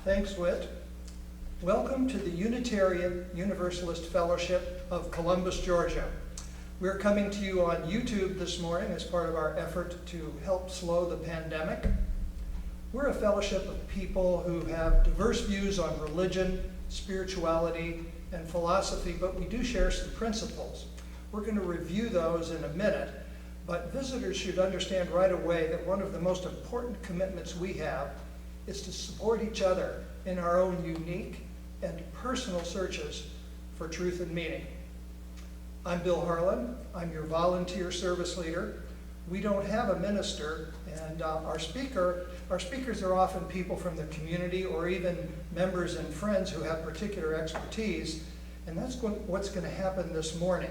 Thanks, Whit. Welcome to the Unitarian Universalist Fellowship of Columbus, Georgia. We're coming to you on YouTube this morning as part of our effort to help slow the pandemic. We're a fellowship of people who have diverse views on religion, spirituality, and philosophy, but we do share some principles. We're going to review those in a minute, but visitors should understand right away that one of the most important commitments we have is to support each other in our own unique and personal searches for truth and meaning. I'm Bill Harlan. I'm your volunteer service leader. We don't have a minister, and our speakers are often people from the community or even members and friends who have particular expertise, and that's what's going to happen this morning.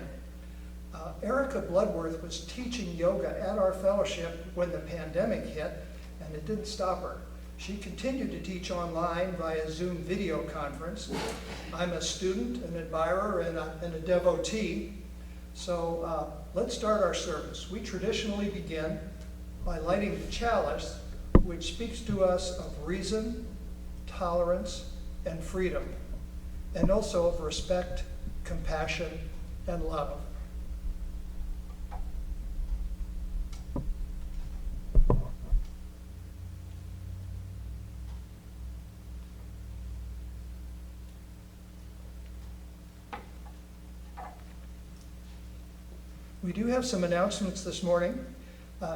Erika Bloodworth was teaching yoga at our fellowship when the pandemic hit, and it didn't stop her. She continued to teach online via Zoom video conference. I'm a student, an admirer, and a devotee. So let's start our service. We traditionally begin by lighting the chalice, which speaks to us of reason, tolerance, and freedom, and also of respect, compassion, and love. We do have some announcements this morning.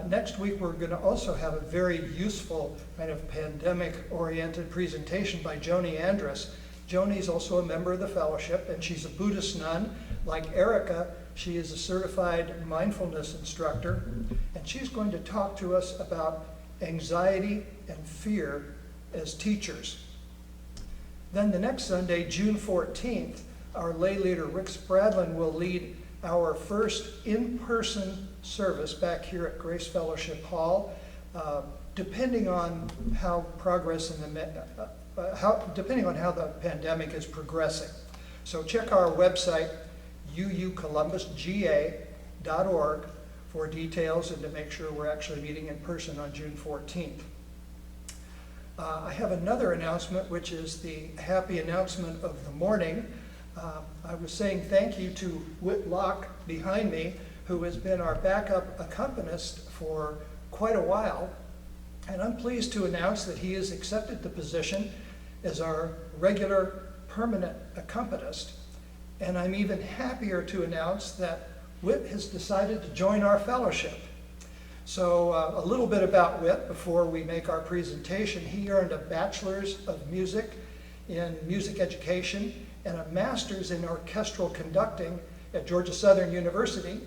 Next week, we're going to also have a very useful kind of pandemic-oriented presentation by Joni Andrus. Joni's also a member of the fellowship, and she's a Buddhist nun. Like Erika, she is a certified mindfulness instructor, and she's going to talk to us about anxiety and fear as teachers. Then the next Sunday, June 14th, our lay leader, Rick Spradlin, will lead our first in-person service back here at Grace Fellowship Hall, depending on how the pandemic is progressing. So check our website, ucolumbusga.org, for details and to make sure we're actually meeting in person on June 14th. I have another announcement, which is the happy announcement of the morning. I was saying thank you to Whitt Locke behind me, who has been our backup accompanist for quite a while. And I'm pleased to announce that he has accepted the position as our regular permanent accompanist. And I'm even happier to announce that Whitt has decided to join our fellowship. So a little bit about Whitt before we make our presentation. He earned a bachelor's of music in music education and a master's in orchestral conducting at Georgia Southern University.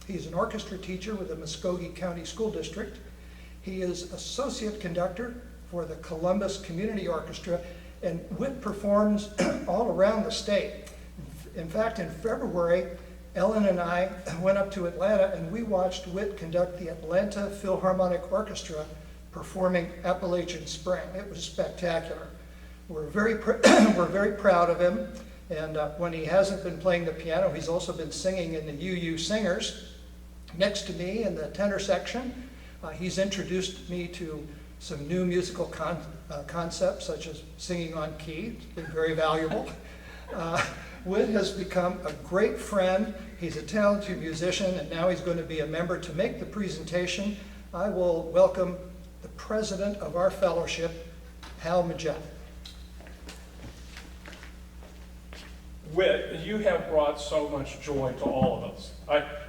He's an orchestra teacher with the Muskogee County School District. He is associate conductor for the Columbus Community Orchestra, and Whitt performs all around the state. In fact, in February, Ellen and I went up to Atlanta and we watched Whitt conduct the Atlanta Philharmonic Orchestra performing Appalachian Spring. It was spectacular. We're very proud of him. And when he hasn't been playing the piano, he's also been singing in the UU Singers. Next to me in the tenor section, he's introduced me to some new musical concepts, such as singing on key. It's been very valuable. Whitt has become a great friend. He's a talented musician, and now he's going to be a member. To make the presentation, I will welcome the president of our fellowship, Hal Maggette. Whitt, you have brought so much joy to all of us.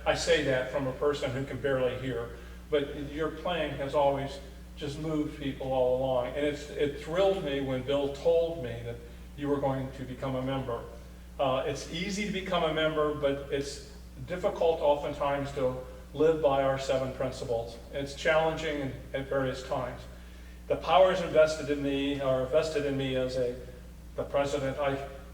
I say that from a person who can barely hear, but your playing has always just moved people all along. And it thrilled me when Bill told me that you were going to become a member. It's easy to become a member, but it's difficult oftentimes to live by our 7 principles. It's challenging at various times. The powers vested in me as the president.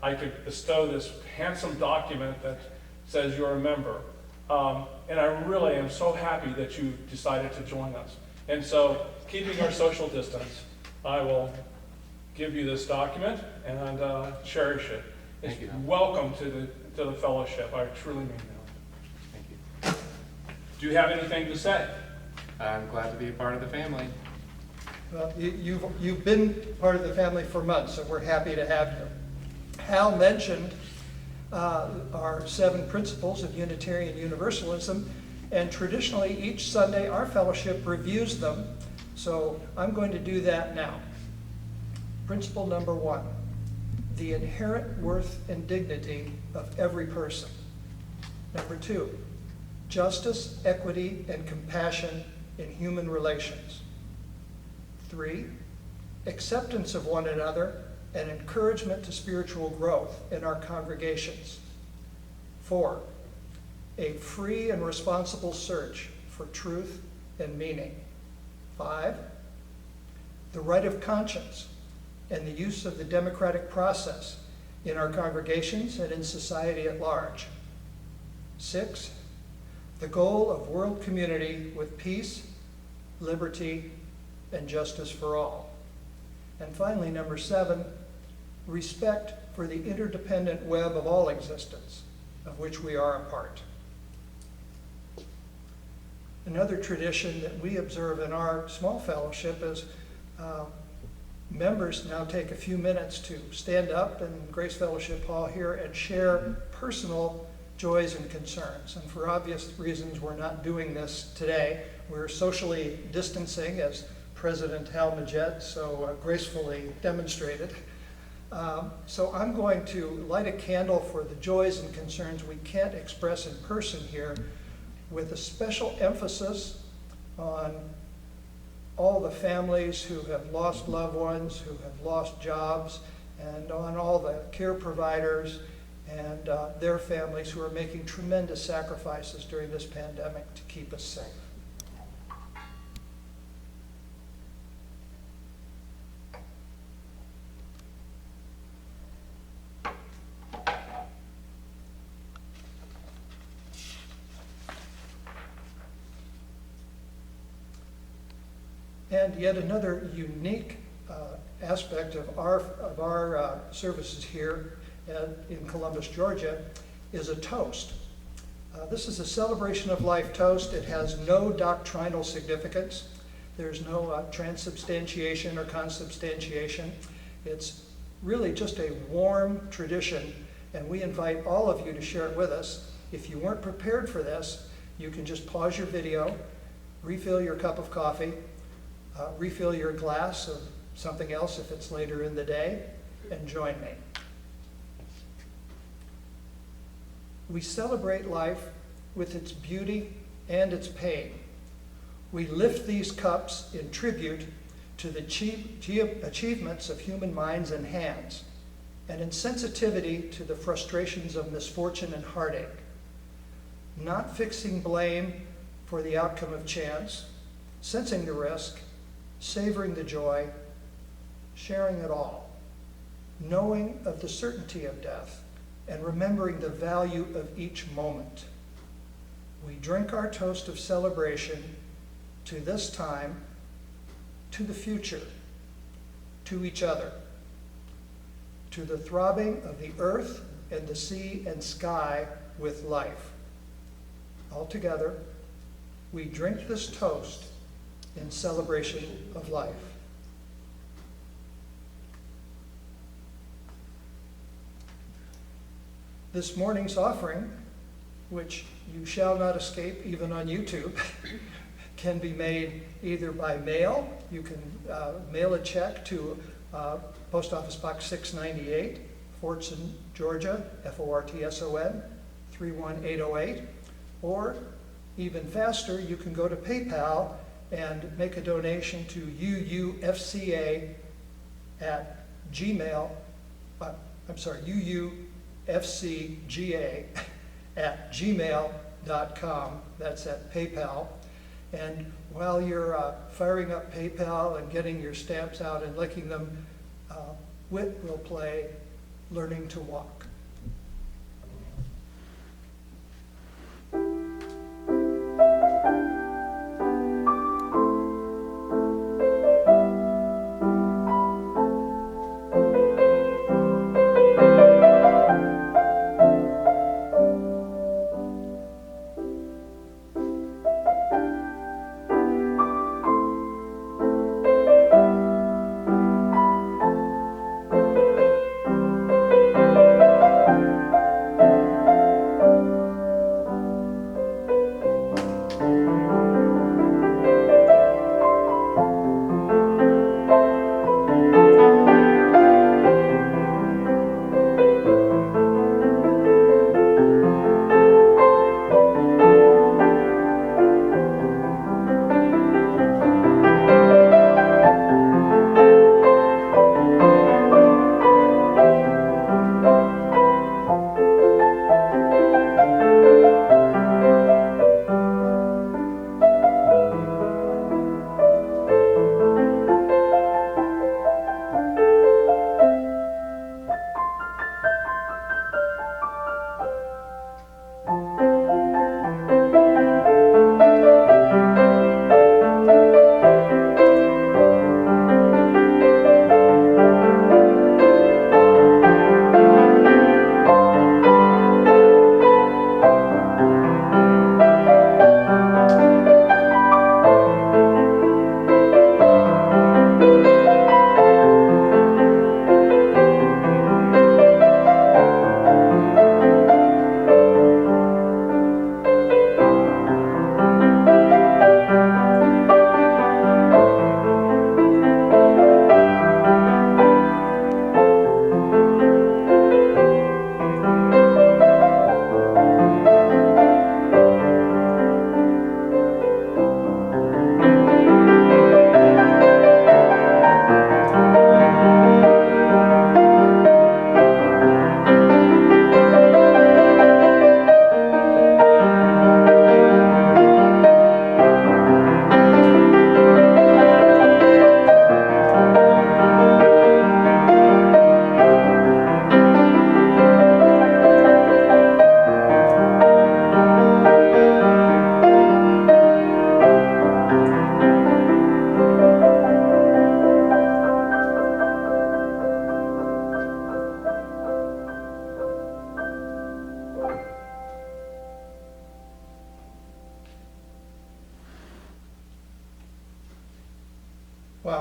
I could bestow this handsome document that says you're a member. And I really am so happy that you decided to join us. And so, keeping our social distance, I will give you this document and cherish it. It's welcome to the fellowship. I truly mean that. Thank you. Do you have anything to say? I'm glad to be a part of the family. Well, you've been part of the family for months, so we're happy to have you. Hal mentioned our 7 principles of Unitarian Universalism, and traditionally each Sunday our fellowship reviews them, so I'm going to do that now. Principle number 1, the inherent worth and dignity of every person. Number 2, justice, equity, and compassion in human relations. 3, acceptance of one another and encouragement to spiritual growth in our congregations. 4, a free and responsible search for truth and meaning. 5, the right of conscience and the use of the democratic process in our congregations and in society at large. 6, the goal of world community with peace, liberty, and justice for all. And finally, number 7, respect for the interdependent web of all existence, of which we are a part. Another tradition that we observe in our small fellowship is members now take a few minutes to stand up in Grace Fellowship Hall here and share personal joys and concerns. And for obvious reasons, we're not doing this today. We're socially distancing, as President Hal Majette so gracefully demonstrated. So I'm going to light a candle for the joys and concerns we can't express in person here, with a special emphasis on all the families who have lost loved ones, who have lost jobs, and on all the care providers and their families who are making tremendous sacrifices during this pandemic to keep us safe. And yet another unique aspect of our services here in Columbus, Georgia, is a toast. This is a celebration of life toast. It has no doctrinal significance. There's no transubstantiation or consubstantiation. It's really just a warm tradition, and we invite all of you to share it with us. If you weren't prepared for this, you can just pause your video, refill your cup of coffee, refill your glass of something else if it's later in the day, and join me. We celebrate life with its beauty and its pain. We lift these cups in tribute to the achievements of human minds and hands, and in sensitivity to the frustrations of misfortune and heartache, not fixing blame for the outcome of chance, sensing the risk, savoring the joy, sharing it all, knowing of the certainty of death, and remembering the value of each moment. We drink our toast of celebration to this time, to the future, to each other, to the throbbing of the earth and the sea and sky with life. All together, we drink this toast in celebration of life. This morning's offering, which you shall not escape even on YouTube, can be made either by mail. You can mail a check to Post Office Box 698, Fortson, Georgia, Fortson, 31808, or even faster, you can go to PayPal and make a donation to UUFCA at Gmail, UUFCGA at gmail.com. That's at PayPal. And while you're firing up PayPal and getting your stamps out and licking them, Whitt will play Learning to Walk.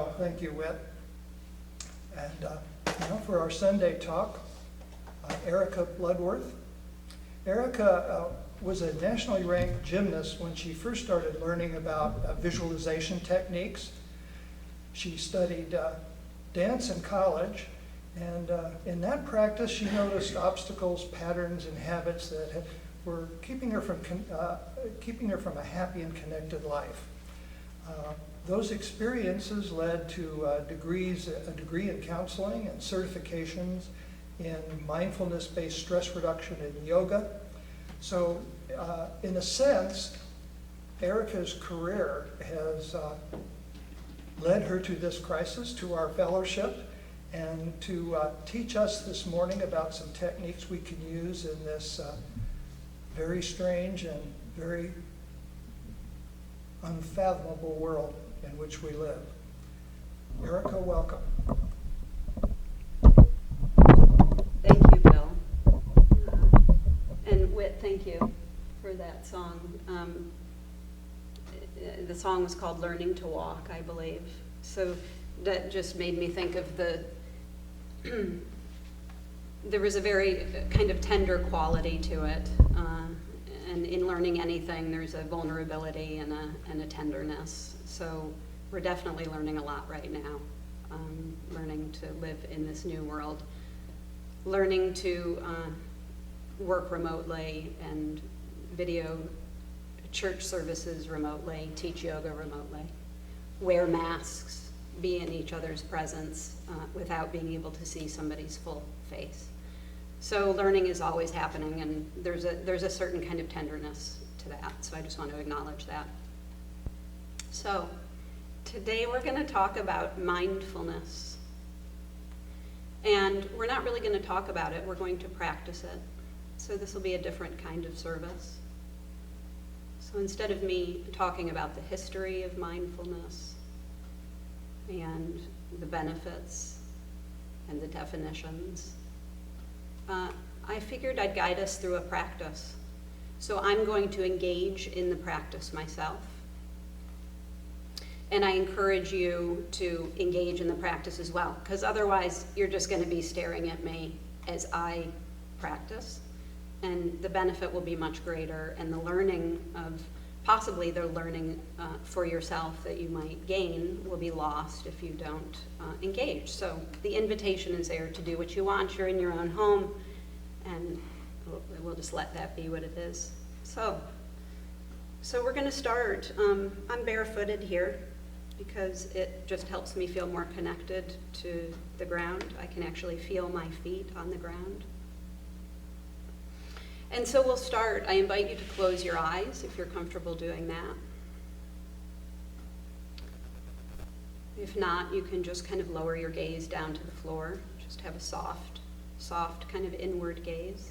Well, thank you, Whit. And now for our Sunday talk, Erika Bloodworth. Erika was a nationally ranked gymnast when she first started learning about visualization techniques. She studied dance in college, and in that practice she noticed obstacles, patterns, and habits that were keeping her from a happy and connected life. Those experiences led to a degree in counseling and certifications in mindfulness-based stress reduction and yoga. So in a sense, Erika's career has led her to this crisis, to our fellowship, and to teach us this morning about some techniques we can use in this very strange and very unfathomable world in which we live. Erika, welcome. Thank you, Bill. And Whit, thank you for that song. The song was called Learning to Walk, I believe. So that just made me think of there was a very kind of tender quality to it. And in learning anything, there's a vulnerability and a tenderness. So we're definitely learning a lot right now, learning to live in this new world, learning to work remotely and video church services remotely, teach yoga remotely, wear masks, be in each other's presence without being able to see somebody's full face. So learning is always happening, and there's a certain kind of tenderness to that, so I just want to acknowledge that. So today we're going to talk about mindfulness, and we're not really going to talk about it, we're going to practice it. So this will be a different kind of service. So instead of me talking about the history of mindfulness and the benefits and the definitions, I figured I'd guide us through a practice. So I'm going to engage in the practice myself. And I encourage you to engage in the practice as well, because otherwise you're just going to be staring at me as I practice. And the benefit will be much greater, and the learning possibly the learning for yourself that you might gain will be lost if you don't engage. So the invitation is there to do what you want. You're in your own home, and we'll just let that be what it is. So we're going to start. I'm barefooted here because it just helps me feel more connected to the ground. I can actually feel my feet on the ground. And so we'll start. I invite you to close your eyes if you're comfortable doing that. If not, you can just kind of lower your gaze down to the floor. Just have a soft kind of inward gaze.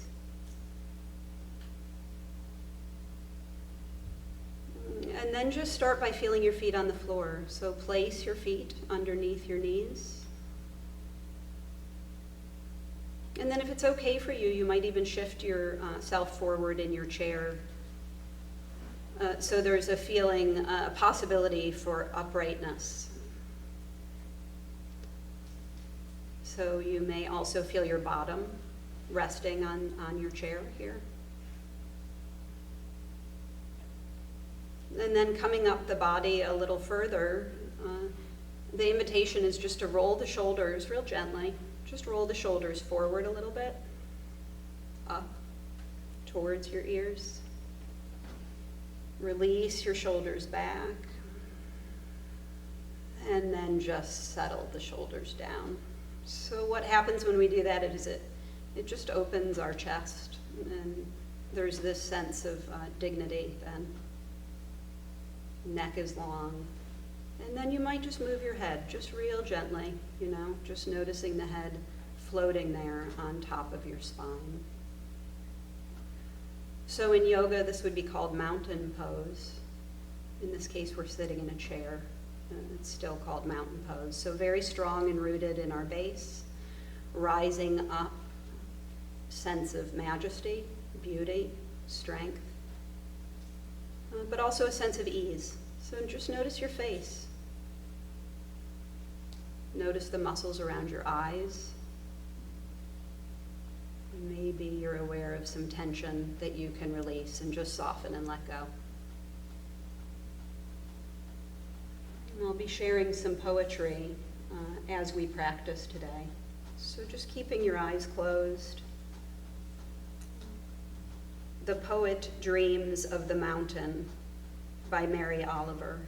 And then just start by feeling your feet on the floor. So place your feet underneath your knees. And then if it's okay for you, you might even shift yourself forward in your chair. So there's a feeling, a possibility for uprightness. So you may also feel your bottom resting on your chair here. And then coming up the body a little further, the invitation is just to roll the shoulders real gently. Just roll the shoulders forward a little bit, up towards your ears. Release your shoulders back, and then just settle the shoulders down. So what happens when we do that is it just opens our chest, and there's this sense of dignity then. Neck is long. And then you might just move your head, just real gently, just noticing the head floating there on top of your spine. So in yoga, this would be called mountain pose. In this case, we're sitting in a chair. It's still called mountain pose. So very strong and rooted in our base, rising up, sense of majesty, beauty, strength, but also a sense of ease. So just notice your face. Notice the muscles around your eyes. Maybe you're aware of some tension that you can release and just soften and let go. And I'll be sharing some poetry as we practice today. So just keeping your eyes closed. The Poet Dreams of the Mountain by Mary Oliver.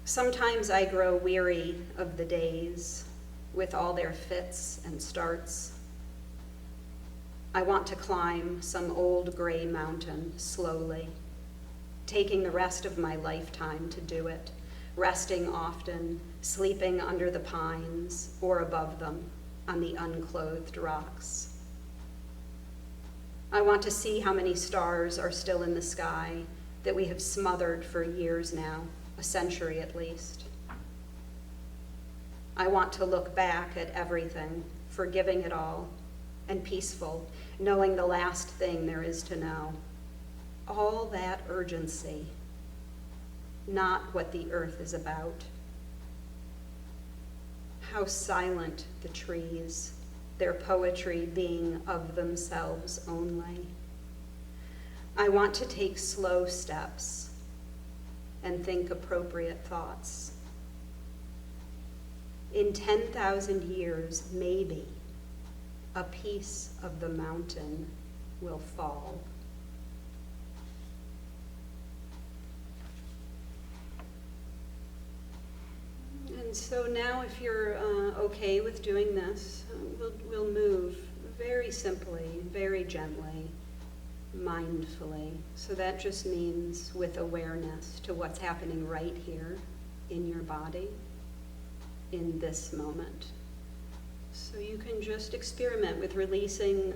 Sometimes I grow weary of the days with all their fits and starts. I want to climb some old gray mountain slowly, taking the rest of my lifetime to do it, resting often, sleeping under the pines or above them on the unclothed rocks. I want to see how many stars are still in the sky that we have smothered for years now, a century at least. I want to look back at everything, forgiving it all, and peaceful, knowing the last thing there is to know. All that urgency, not what the earth is about. How silent the trees, their poetry being of themselves only. I want to take slow steps and think appropriate thoughts. In 10,000 years, maybe, a piece of the mountain will fall. And so now if you're okay with doing this, we'll move very simply, very gently, mindfully. So that just means with awareness to what's happening right here in your body, in this moment. So you can just experiment with releasing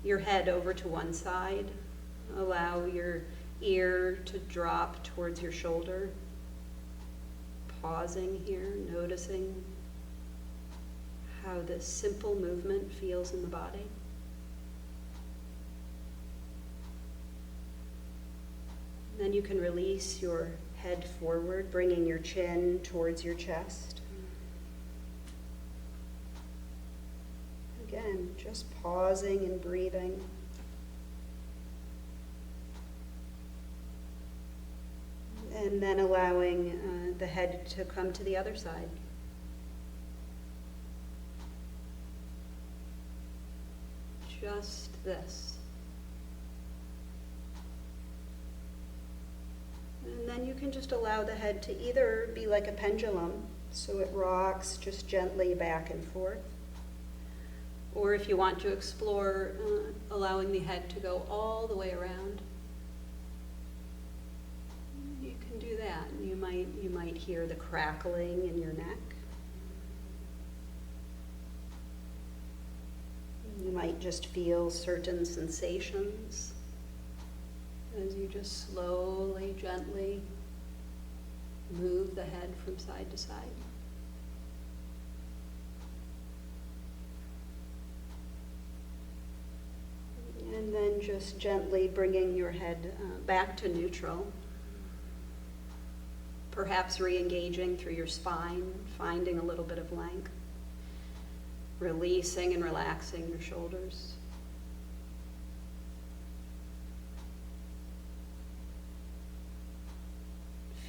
your head over to one side. Allow your ear to drop towards your shoulder. Pausing here, noticing how this simple movement feels in the body. Then you can release your head forward, bringing your chin towards your chest. Again, just pausing and breathing. And then allowing the head to come to the other side. Just this. And then you can just allow the head to either be like a pendulum, so it rocks just gently back and forth. Or if you want to explore allowing the head to go all the way around, you can do that. You might hear the crackling in your neck. You might just feel certain sensations as you just slowly, gently move the head from side to side. And then just gently bringing your head back to neutral. Perhaps re-engaging through your spine, finding a little bit of length. Releasing and relaxing your shoulders.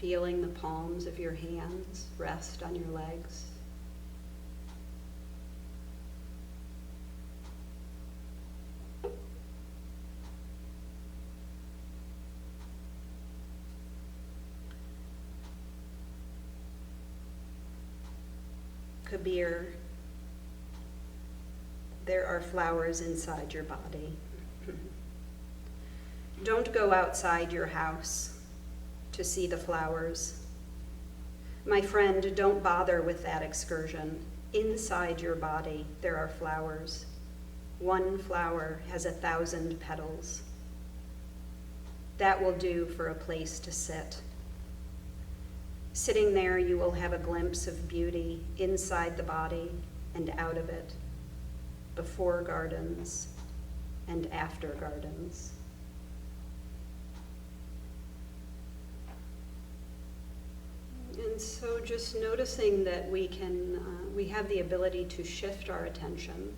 Feeling the palms of your hands rest on your legs. Kabir, there are flowers inside your body. Don't go outside your house to see the flowers. My friend, don't bother with that excursion. Inside your body, there are flowers. One flower has 1,000 petals. That will do for a place to sit. Sitting there, you will have a glimpse of beauty inside the body and out of it, before gardens and after gardens. And so just noticing that we have the ability to shift our attention.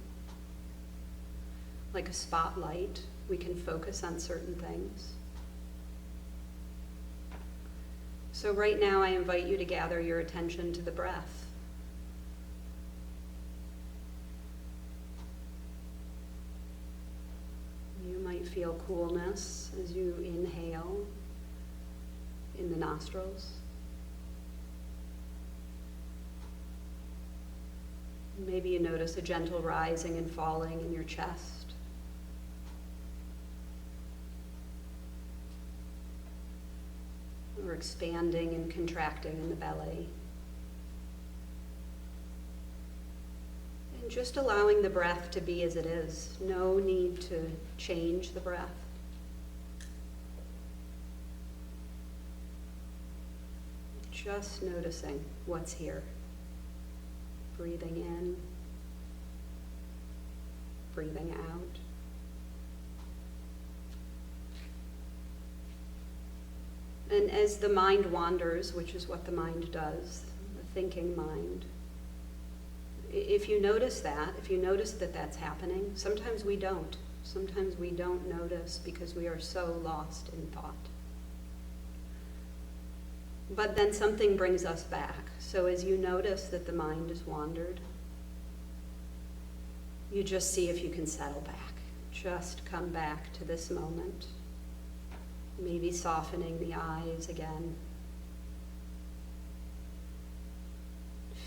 Like a spotlight, we can focus on certain things. So right now I invite you to gather your attention to the breath. You might feel coolness as you inhale in the nostrils. Maybe you notice a gentle rising and falling in your chest. Or expanding and contracting in the belly. And just allowing the breath to be as it is. No need to change the breath. Just noticing what's here. Breathing in, breathing out. And as the mind wanders, which is what the mind does, the thinking mind, if you notice that that's happening, sometimes we don't. Sometimes we don't notice because we are so lost in thought. But then something brings us back. So as you notice that the mind has wandered, you just see if you can settle back. Just come back to this moment. Maybe softening the eyes again.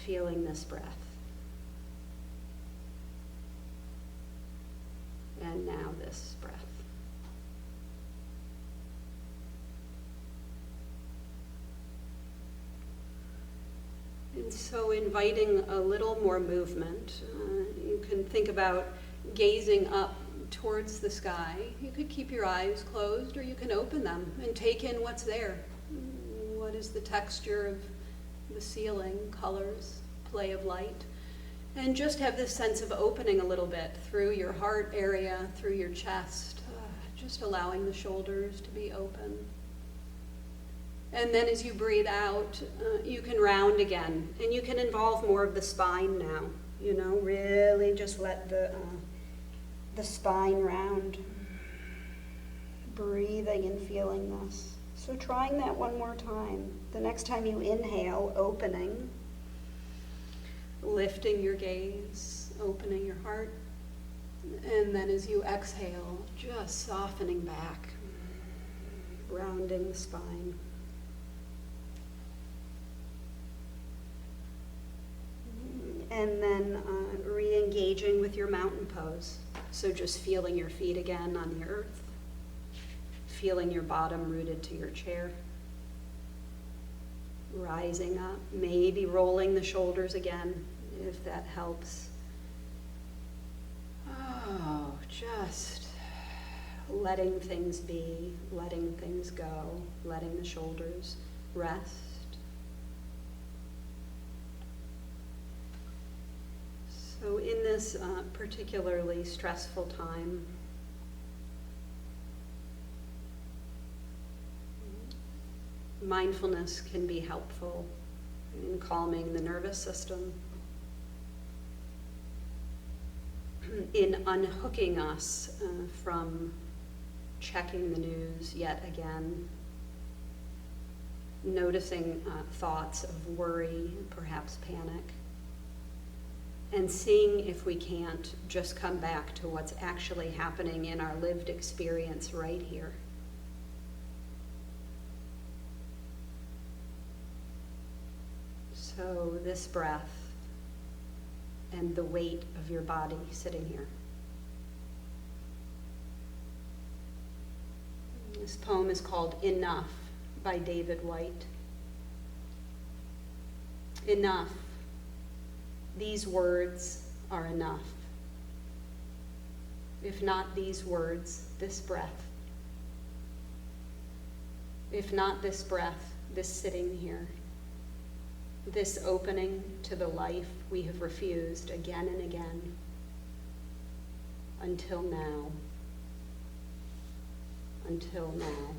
Feeling this breath. And now this breath. And so inviting a little more movement, you can think about gazing up towards the sky. You could keep your eyes closed or you can open them and take in what's there. What is the texture of the ceiling, colors, play of light? And just have this sense of opening a little bit through your heart area, through your chest, just allowing the shoulders to be open. And then as you breathe out, you can round again, and you can involve more of the spine now. Really just let the spine round. Breathing and feeling this. So trying that one more time. The next time you inhale, opening, lifting your gaze, opening your heart. And then as you exhale, just softening back, rounding the spine. And then re-engaging with your mountain pose. So just feeling your feet again on the earth, feeling your bottom rooted to your chair, rising up, maybe rolling the shoulders again, if that helps. Oh, just letting things be, letting things go, letting the shoulders rest. So in this particularly stressful time, mindfulness can be helpful in calming the nervous system, in unhooking us from checking the news yet again, noticing thoughts of worry, perhaps panic, and seeing if we can't just come back to what's actually happening in our lived experience right here. So this breath and the weight of your body sitting here. This poem is called Enough by David Whitt. Enough. These words are enough. If not these words, this breath. If not this breath, this sitting here. This opening to the life we have refused again and again. Until now. Until now.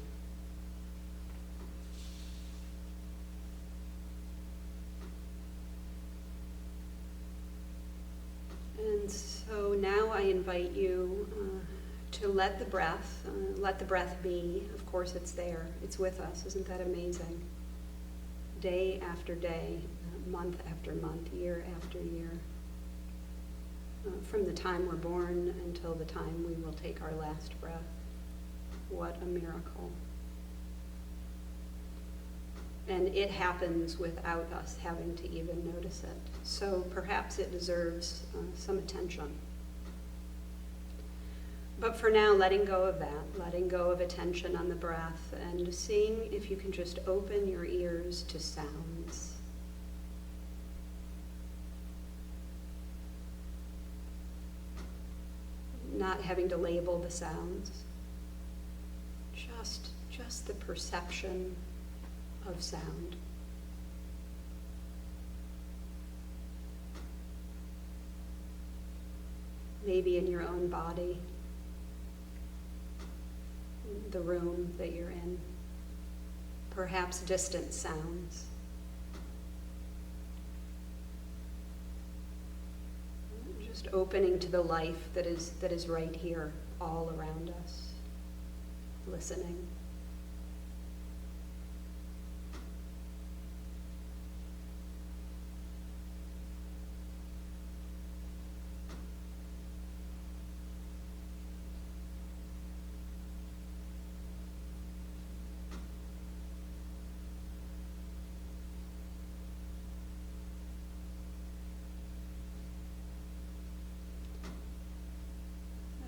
And so now I invite you to let the breath be. Of course it's there, it's with us. Isn't that amazing? Day after day, month after month, year after year. From the time we're born until the time we will take our last breath. What a miracle. And it happens without us having to even notice it. So perhaps it deserves some attention. But for now, letting go of that, letting go of attention on the breath, and seeing if you can just open your ears to sounds. Not having to label the sounds, just the perception of sound. Maybe in your own body, the room that you're in, perhaps distant sounds. Just opening to the life that is right here, all around us, listening.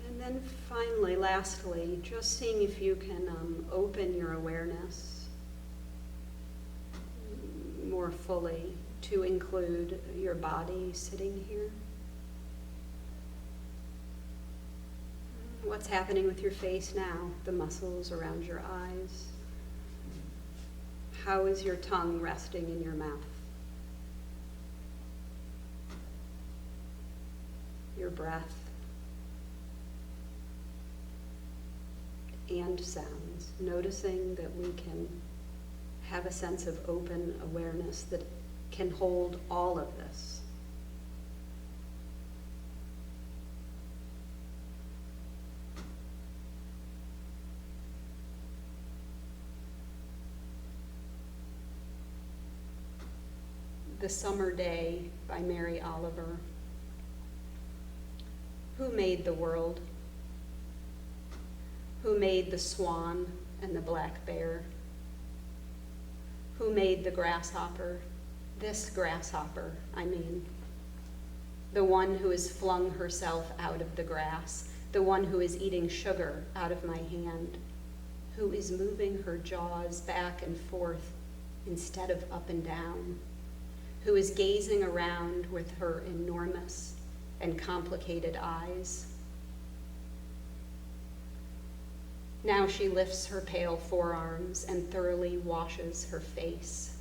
And then finally, lastly, just seeing if you can open your awareness more fully to include your body sitting here. What's happening with your face now? The muscles around your eyes. How is your tongue resting in your mouth? Your breath. And sounds, noticing that we can have a sense of open awareness that can hold all of this. The Summer Day by Mary Oliver. Who made the world? Who made the swan and the black bear? Who made the grasshopper? This grasshopper, I mean. The one who has flung herself out of the grass, the one who is eating sugar out of my hand, who is moving her jaws back and forth instead of up and down, who is gazing around with her enormous and complicated eyes. Now she lifts her pale forearms and thoroughly washes her face.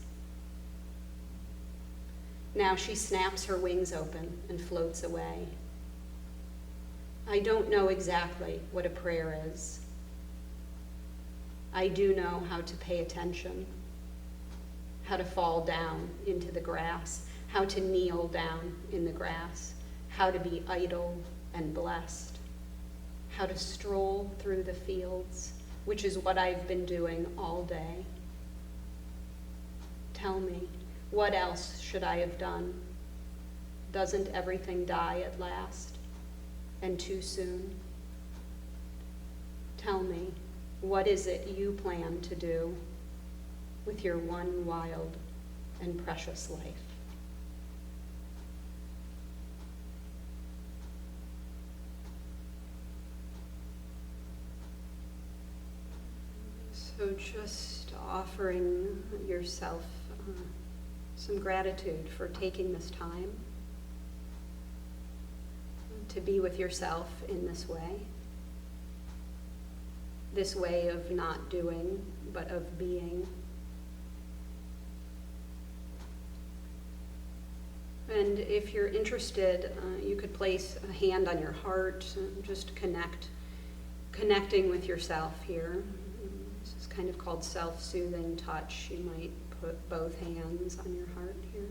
Now she snaps her wings open and floats away. I don't know exactly what a prayer is. I do know how to pay attention, how to fall down into the grass, how to kneel down in the grass, how to be idle and blessed, how to stroll through the fields, which is what I've been doing all day. Tell me, what else should I have done? Doesn't everything die at last, and too soon? Tell me, what is it you plan to do with your one wild and precious life? So just offering yourself some gratitude for taking this time to be with yourself in this way of not doing, but of being. And if you're interested, you could place a hand on your heart, just connecting with yourself here. This is kind of called self-soothing touch. You might put both hands on your heart here.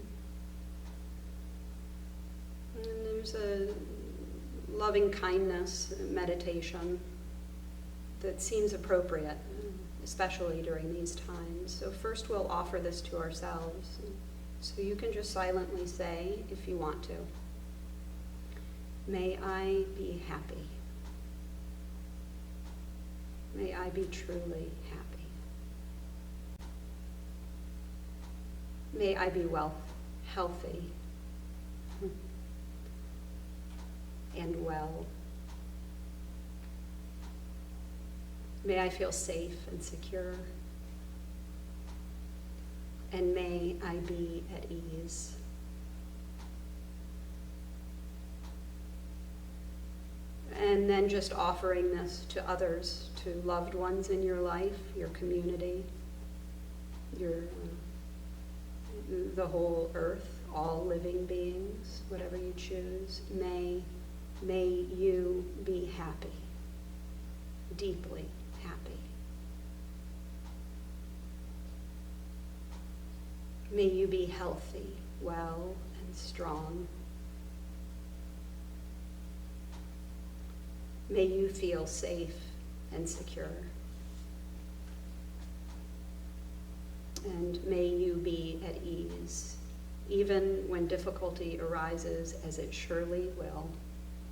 And there's a loving kindness meditation that seems appropriate, especially during these times. So first we'll offer this to ourselves. So you can just silently say, if you want to, may I be happy. May I be truly happy. May I be healthy and well. May I feel safe and secure. And may I be at ease. And then just offering this to others, to loved ones in your life, your community, the whole earth, all living beings, whatever you choose. May you be happy, deeply happy. May you be healthy, well, and strong. May you feel safe and secure. And may you be at ease, even when difficulty arises, as it surely will.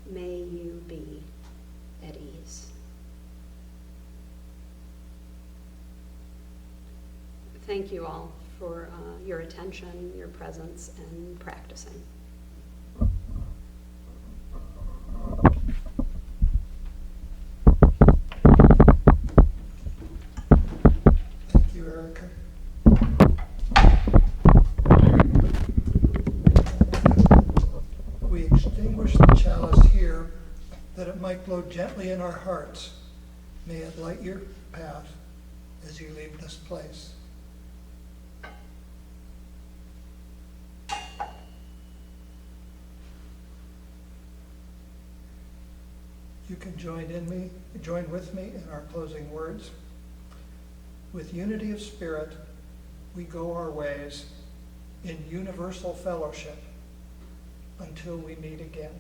May you be at ease. Thank you all for your attention, your presence, and practicing. Thank you, Erika. We extinguish the chalice here that it might glow gently in our hearts. May it light your path as you leave this place. You can join with me in our closing words. With unity of spirit, we go our ways in universal fellowship until we meet again.